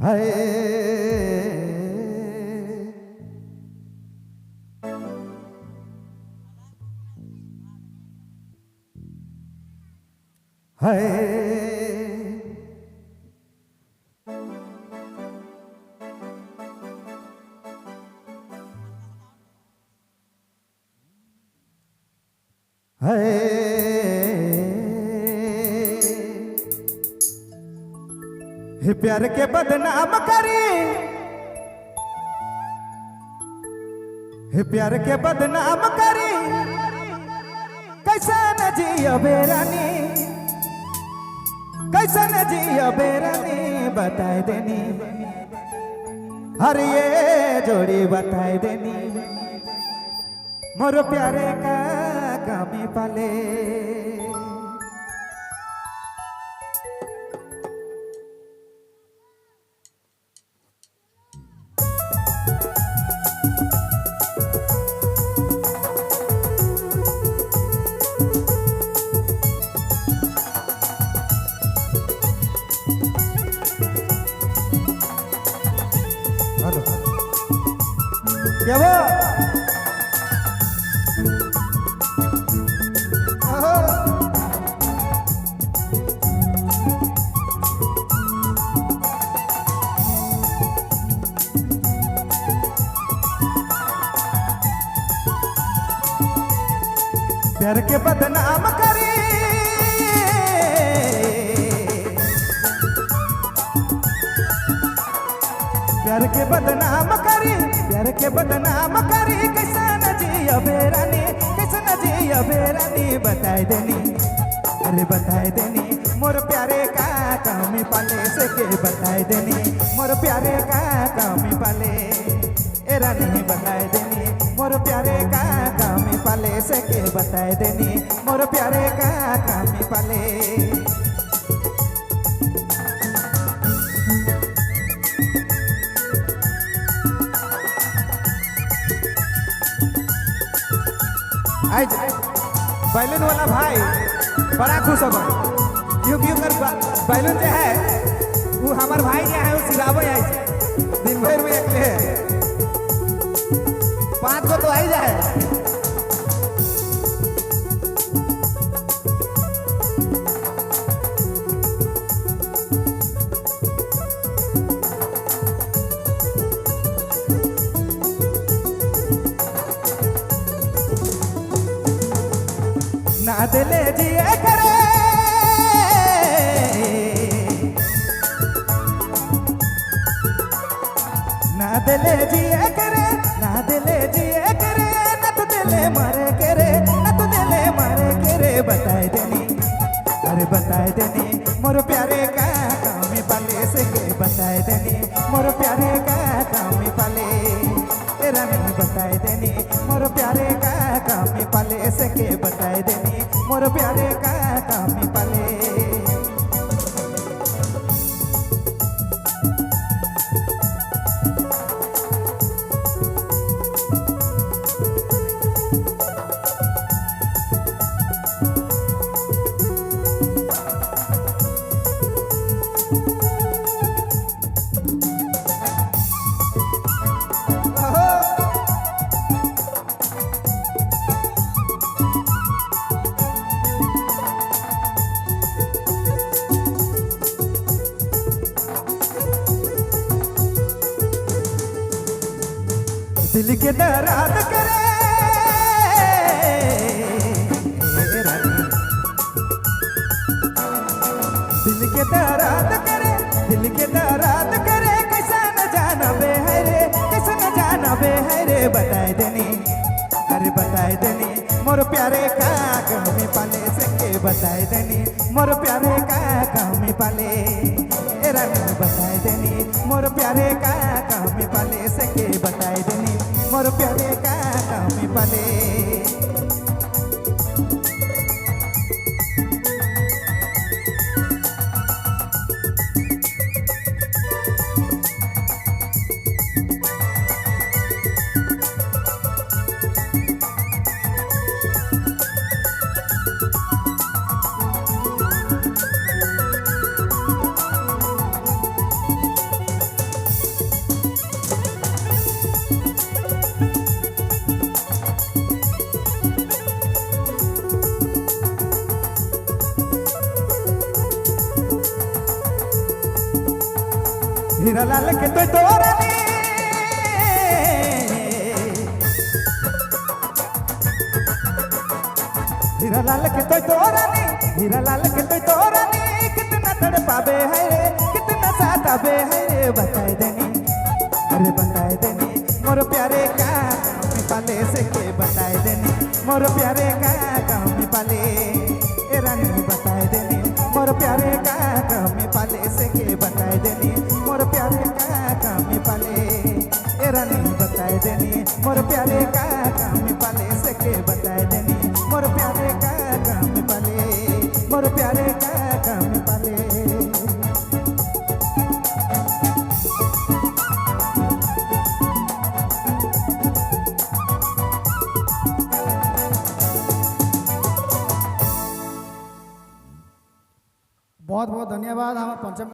हाय हाय हे प्यार के बदनाम करी, हे प्यार के बदनाम करी, कैसा न जिया बेरानी, कैसा न जिया बेरानी, बताए देनी हर ये जोड़ी बताए देनी, मोर प्यारे का कामी पाले। क्या वो प्यार के बदनाम करी, प्यार के बदनाम करी, प्यार के बदनाम करी, कैसा न जिया बेरानी, कैसा न जिया बेरानी, बताए देनी अरे बताए देनी, मोर प्यारे का कामी पाले से के बताए देनी, मोर प्यारे का कामी पाले ए रानी, बताए देनी मोर प्यारे का कामी पाले से के बताए देनी, मोर प्यारे का कामी पाले। आज बैलून वाला भाई बड़ा खुश हो गए क्योंकि बैलून जो है वो हमार भाई जो है वो सिलावे आई दिन भर में अकेले है 5 को तो आई जाए। ना दिले जिए करे, ना दिले जिए करे, ना दिले जिए करे, न तो दिले मारे करे, न तो दिले मारे करे, बताए देनी अरे बताए देनी, मोर प्यारे का कामी पाले से के बताए देनी, मोर प्यारे का कामी पाले तेरा नहीं बताए देनी, मोर प्यारे का कामी पाले से के बताए देनी, मोर प्यारे का कामी पाले। दिल के दर्द करे दिल के दर्द करे, दिल के दर्द करे, कैसा न जाना बे है रे, कैसा न जाना बे है रे, बताए देनी अरे बताए देनी, मोर प्यारे का कामी पाले से के बताए देनी, मोर प्यारे का कामी पाले ए रानी, बताए देनी मोर प्यारे का कामी पाले से के बताए देनी, मोर प्यारे का कामी पाले। हीरा लाल के तो तोरानी हीरा लाल के तो तोरानी हीरा लाल के तो तोरानी कितना तड़पावे है रे कितना सतावे है रे बताए देनी अरे बताए देनी मोर प्यारे का गाँव में पाले से के बताए देनी मोर प्यारे का गाँव में पाले ए रानी बताए देनी मोर प्यारे का गाँव में पाले से के बताए देनी मोर प्यारे का गाँव में पाले ए रानी बताए देनी मोर प्यारे का गाँव में पाले से के बताए देनी मोर प्यारे का गाँव में पाले मोर प्यारे का गाँव में पाले। बहुत बहुत धन्यवाद। हम पंचम